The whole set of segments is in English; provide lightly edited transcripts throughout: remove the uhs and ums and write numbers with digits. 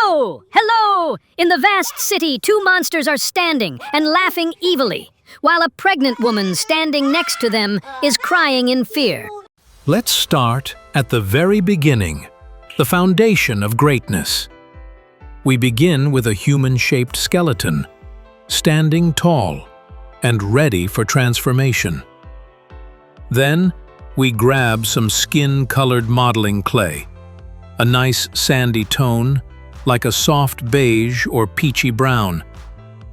Hello! Hello! In the vast city, two monsters are standing and laughing evilly, while a pregnant woman standing next to them is crying in fear. Let's start at the very beginning, the foundation of greatness. We begin with a human-shaped skeleton, standing tall and ready for transformation. Then, we grab some skin-colored modeling clay, a nice sandy tone, like a soft beige or peachy brown,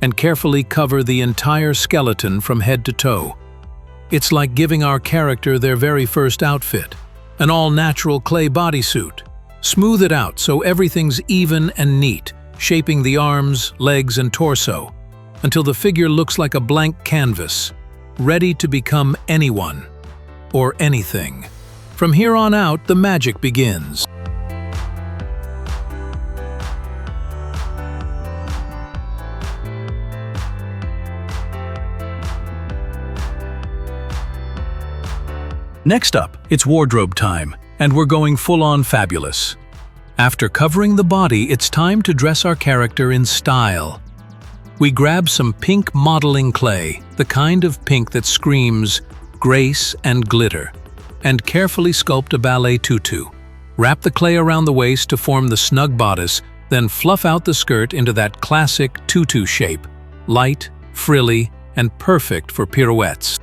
and carefully cover the entire skeleton from head to toe. It's like giving our character their very first outfit, an all-natural clay bodysuit. Smooth it out so everything's even and neat, shaping the arms, legs, and torso, until the figure looks like a blank canvas, ready to become anyone or anything. From here on out, the magic begins. Next up, it's wardrobe time, and we're going full-on fabulous. After covering the body, it's time to dress our character in style. We grab some pink modeling clay, the kind of pink that screams grace and glitter, and carefully sculpt a ballet tutu. Wrap the clay around the waist to form the snug bodice, then fluff out the skirt into that classic tutu shape, light, frilly, and perfect for pirouettes.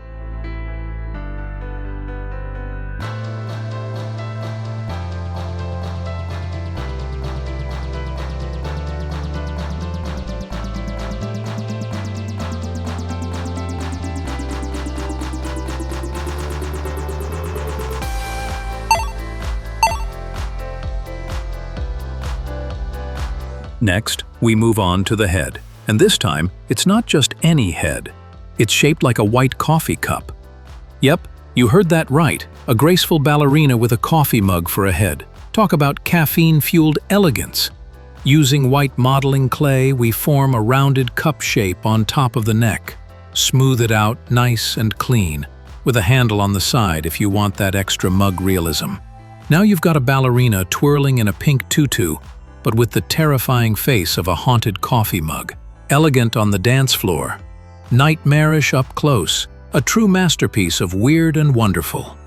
Next, we move on to the head. And this time, it's not just any head. It's shaped like a white coffee cup. Yep, you heard that right. A graceful ballerina with a coffee mug for a head. Talk about caffeine-fueled elegance. Using white modeling clay, we form a rounded cup shape on top of the neck. Smooth it out nice and clean, with a handle on the side if you want that extra mug realism. Now you've got a ballerina twirling in a pink tutu, but with the terrifying face of a haunted coffee mug. Elegant on the dance floor, nightmarish up close, a true masterpiece of weird and wonderful.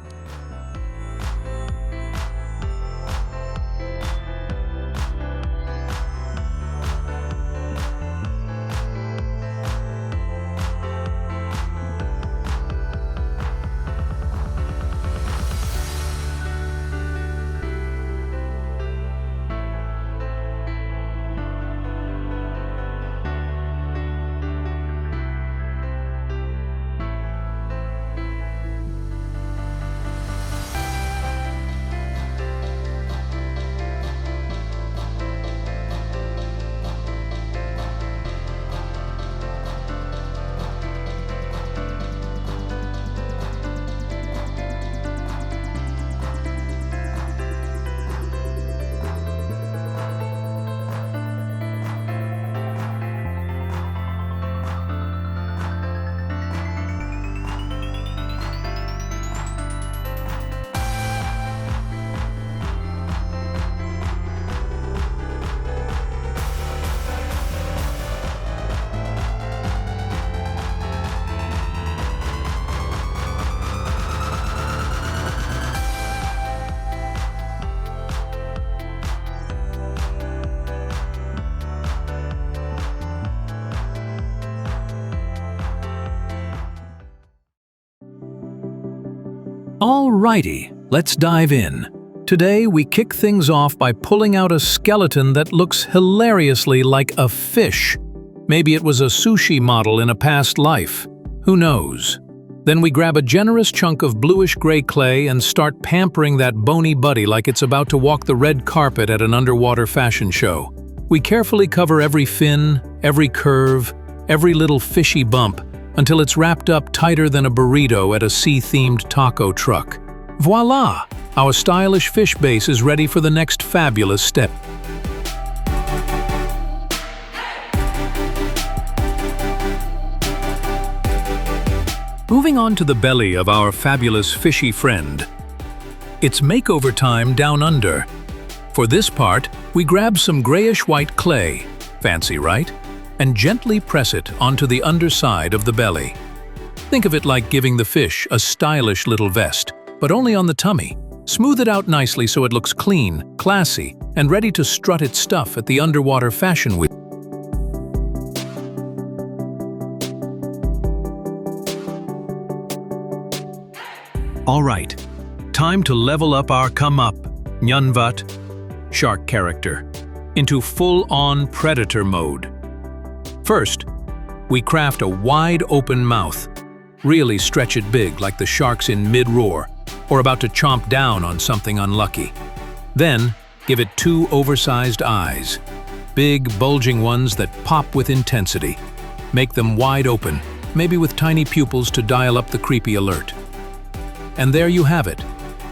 Alrighty, let's dive in. Today we kick things off by pulling out a skeleton that looks hilariously like a fish. Maybe it was a sushi model in a past life. Who knows? Then we grab a generous chunk of bluish-gray clay and start pampering that bony buddy like it's about to walk the red carpet at an underwater fashion show. We carefully cover every fin, every curve, every little fishy bump, until it's wrapped up tighter than a burrito at a sea-themed taco truck. Voila! Our stylish fish base is ready for the next fabulous step. Moving on to the belly of our fabulous fishy friend. It's makeover time down under. For this part, We grab some grayish-white clay, fancy right, and gently press it onto the underside of the belly. Think of it like giving the fish a stylish little vest, but only on the tummy. Smooth it out nicely so it looks clean, classy, and ready to strut its stuff at the underwater fashion week. All right, time to level up our come-up, Nyanvat, shark character, into full-on predator mode. First, we craft a wide-open mouth. Really stretch it big like the sharks in mid-roar, or about to chomp down on something unlucky. Then, give it 2 oversized eyes, big, bulging ones that pop with intensity. Make them wide open, maybe with tiny pupils to dial up the creepy alert. And there you have it.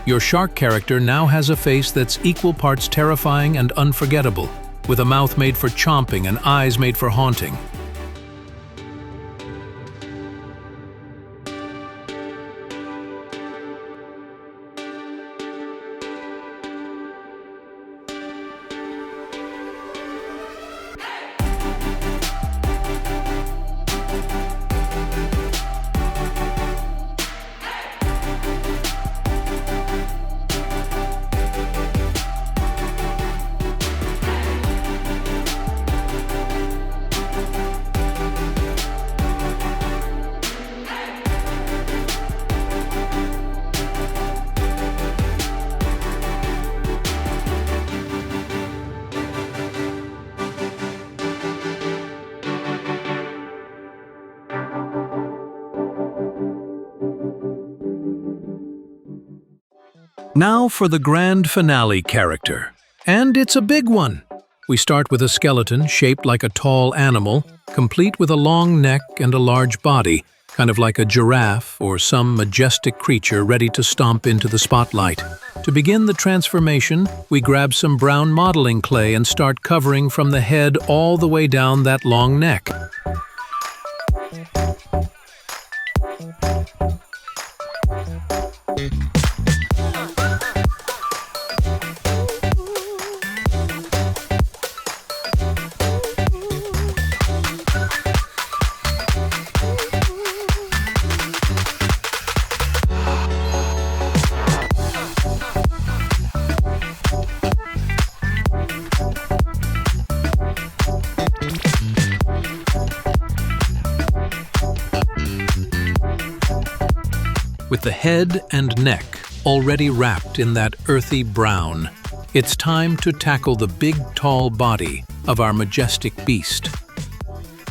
Your shark character now has a face that's equal parts terrifying and unforgettable, with a mouth made for chomping and eyes made for haunting. Now for the grand finale character. And it's a big one. We start with a skeleton shaped like a tall animal, complete with a long neck and a large body, kind of like a giraffe or some majestic creature ready to stomp into the spotlight. To begin the transformation, we grab some brown modeling clay and start covering from the head all the way down that long neck. With the head and neck already wrapped in that earthy brown, it's time to tackle the big, tall body of our majestic beast.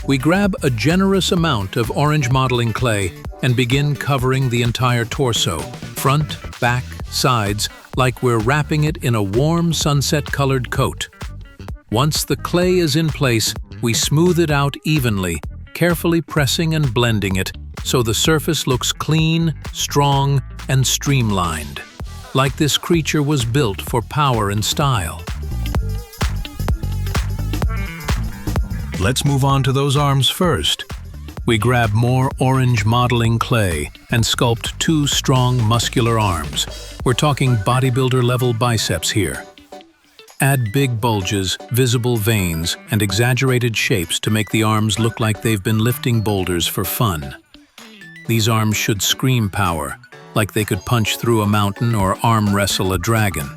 We grab a generous amount of orange modeling clay and begin covering the entire torso, front, back, sides, like we're wrapping it in a warm sunset-colored coat. Once the clay is in place, we smooth it out evenly, carefully pressing and blending it so the surface looks clean, strong, and streamlined, like this creature was built for power and style. Let's move on to those arms first. We grab more orange modeling clay and sculpt 2 strong, muscular arms. We're talking bodybuilder-level biceps here. Add big bulges, visible veins, and exaggerated shapes to make the arms look like they've been lifting boulders for fun. These arms should scream power, like they could punch through a mountain or arm wrestle a dragon.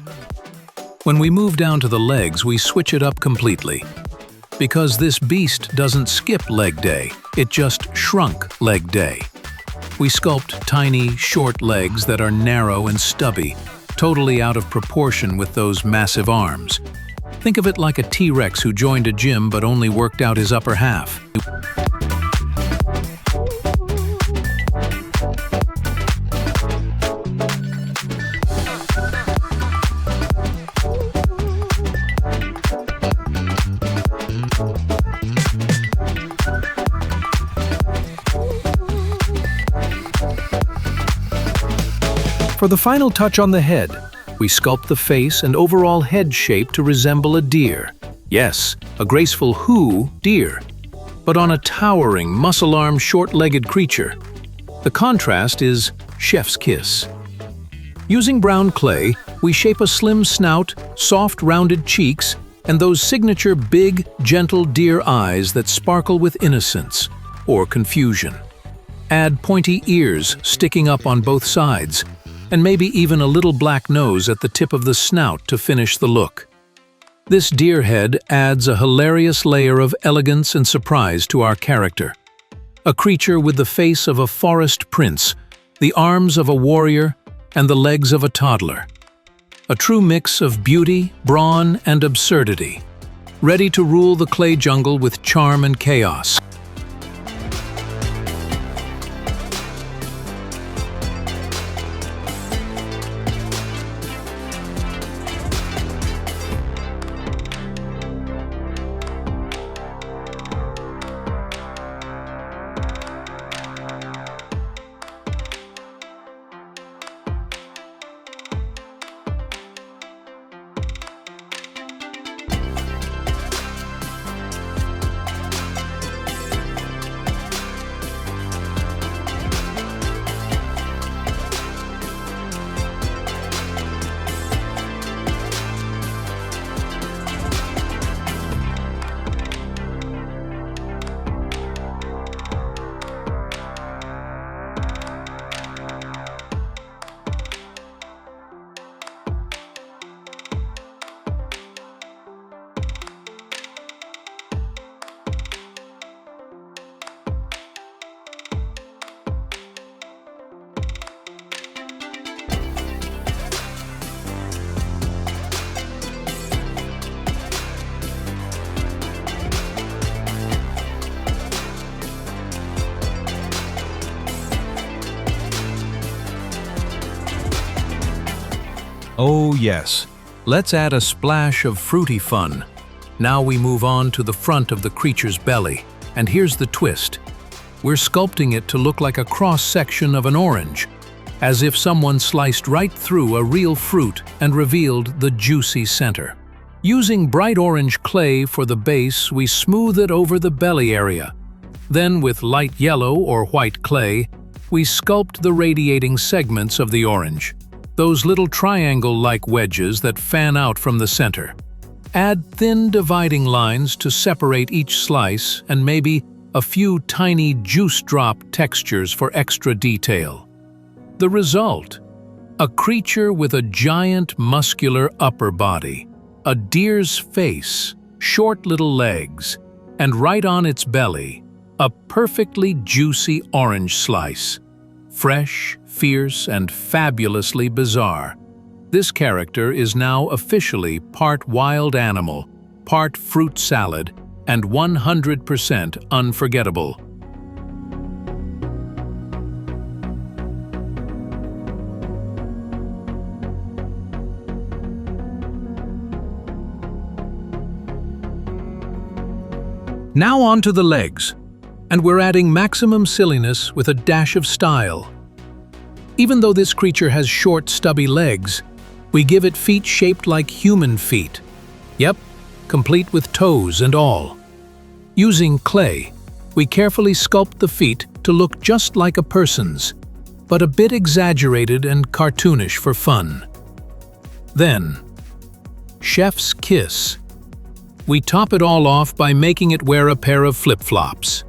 When we move down to the legs, we switch it up completely. Because this beast doesn't skip leg day, it just shrunk leg day. We sculpt tiny, short legs that are narrow and stubby, totally out of proportion with those massive arms. Think of it like a T-Rex who joined a gym but only worked out his upper half. For the final touch on the head, we sculpt the face and overall head shape to resemble a deer. Yes, a graceful deer, but on a towering, muscle-armed, short-legged creature. The contrast is chef's kiss. Using brown clay, we shape a slim snout, soft, rounded cheeks, and those signature big, gentle deer eyes that sparkle with innocence or confusion. Add pointy ears sticking up on both sides, and maybe even a little black nose at the tip of the snout to finish the look. This deer head adds a hilarious layer of elegance and surprise to our character. A creature with the face of a forest prince, the arms of a warrior, and the legs of a toddler. A true mix of beauty, brawn, and absurdity, ready to rule the clay jungle with charm and chaos. Oh yes, let's add a splash of fruity fun. Now we move on to the front of the creature's belly, and here's the twist. We're sculpting it to look like a cross-section of an orange, as if someone sliced right through a real fruit and revealed the juicy center. Using bright orange clay for the base, we smooth it over the belly area. Then with light yellow or white clay, we sculpt the radiating segments of the orange, those little triangle-like wedges that fan out from the center. Add thin dividing lines to separate each slice and maybe a few tiny juice drop textures for extra detail. The result? A creature with a giant muscular upper body, a deer's face, short little legs, and right on its belly, a perfectly juicy orange slice. Fresh, fierce, and fabulously bizarre. This character is now officially part wild animal, part fruit salad, and 100% unforgettable. Now on to the legs, and we're adding maximum silliness with a dash of style. Even though this creature has short, stubby legs, we give it feet shaped like human feet. Yep, complete with toes and all. Using clay, we carefully sculpt the feet to look just like a person's, but a bit exaggerated and cartoonish for fun. Then, chef's kiss. We top it all off by making it wear a pair of flip-flops.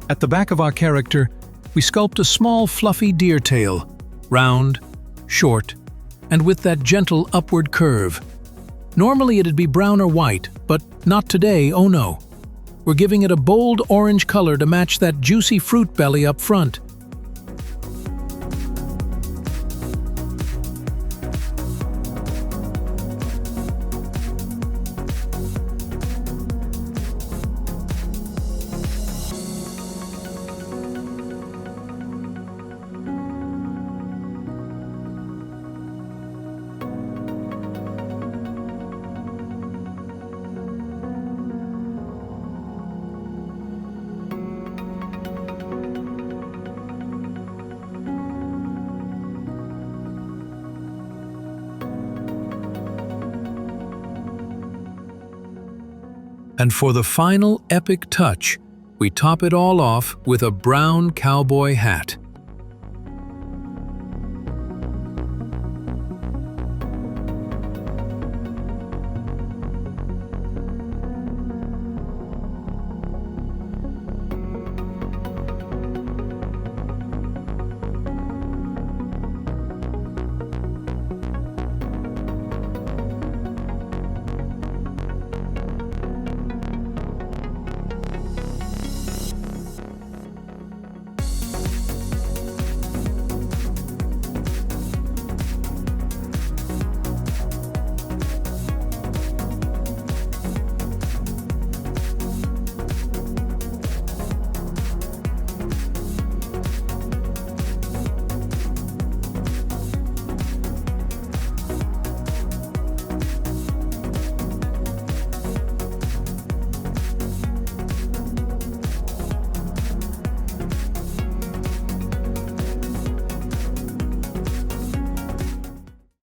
At the back of our character, we sculpt a small fluffy deer tail, round, short, and with that gentle upward curve. Normally it'd be brown or white, but not today, oh no. We're giving it a bold orange color to match that juicy fruit belly up front. And for the final epic touch, we top it all off with a brown cowboy hat.